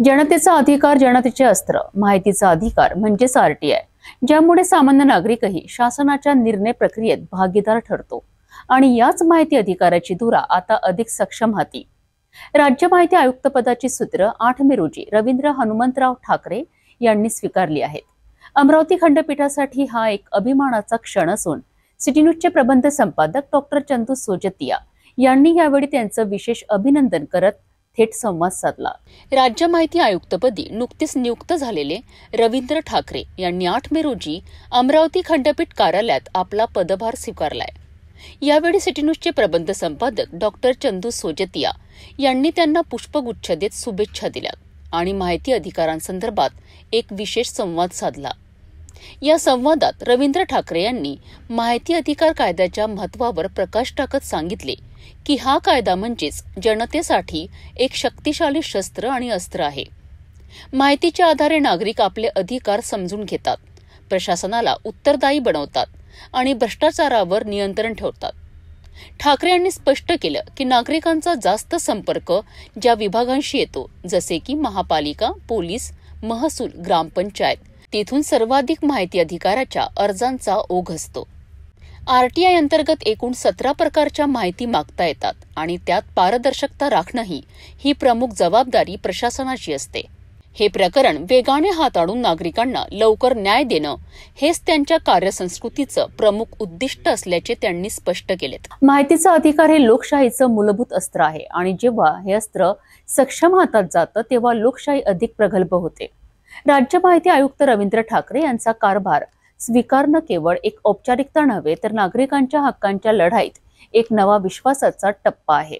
जनतेचा अधिकार, जनतेचे अस्त्र, माहितीचा अधिकार म्हणजेच आरटीआय, ज्यामुळे सामान्य नागरिकही शासनाच्या निर्णय प्रक्रियेत भागीदार ठरतो आणि याच माहिती अधिकाराची धुरा आता अधिक सक्षम हाती. राज्य माहिती आयुक्त पदाची सूत्र 8 मे रोजी रवींद्र हनुमंतराव ठाकरे यांनी स्वीकारली आहेत. अमरावती खंडपीठासाठी हा एक अभिमानाचा क्षण असून सिटी न्यूजचे प्रबंध संपादक डॉक्टर चंदू सोजतिया यांनी यावेळी त्यांचं विशेष अभिनंदन करत थेट संवाद साधला. राज्य माहिती आयुक्तपदी नुकतेच नियुक्त झालेले रवींद्र ठाकरे यांनी 8 मे रोजी अमरावती खंडपीठ कार्यालयात आपला पदभार स्वीकारलाय. यावेळी सिटी न्यूजचे प्रबंध संपादक डॉक्टर चंदू सोजतिया यांनी त्यांना पुष्पगुच्छ देत शुभेच्छा दिल्या आणि माहिती अधिकारांसंदर्भात एक विशेष संवाद साधला. या संवादात रवींद्र ठाकरे यांनी माहिती अधिकार कायद्याच्या महत्त्वावर प्रकाश टाकत सांगितले की हा कायदा म्हणजेच जनतेसाठी एक शक्तिशाली शस्त्र आणि अस्त्र आहे. माहितीच्या आधारे नागरिक आपले अधिकार समजून घेतात, प्रशासनाला उत्तरदायी बनवतात आणि भ्रष्टाचारावर नियंत्रण ठेवतात. ठाकरे यांनी स्पष्ट केलं की नागरिकांचा जास्त संपर्क ज्या विभागांशी येतो, जसे की महापालिका, पोलीस, महसूल, ग्रामपंचायत, तिथून सर्वाधिक माहिती अधिकाराच्या अर्जांचा ओघ असतो. आरटीआय अंतर्गत एकूण 17 प्रकारच्या माहिती मागता येतात आणि त्यात पारदर्शकता राखणंही ही प्रमुख जबाबदारी प्रशासनाची असते. हे प्रकरण वेगाने हाताळून नागरिकांना लवकर न्याय देणं हेच त्यांच्या कार्यसंस्कृतीचं प्रमुख उद्दिष्ट असल्याचे त्यांनी स्पष्ट केलेत. माहितीचा अधिकार हे लोकशाहीचं मूलभूत अस्त्र आहे आणि जेव्हा हे अस्त्र सक्षम हातात जातं तेव्हा लोकशाही अधिक प्रगल्भ होते. राज्य माहिती आयुक्त रवींद्र ठाकरे यांचा कारभार स्वीकारणं केवळ एक औपचारिकता नव्हे तर नागरिकांच्या हक्कांच्या लढाईत एक नवा विश्वासाचा टप्पा आहे.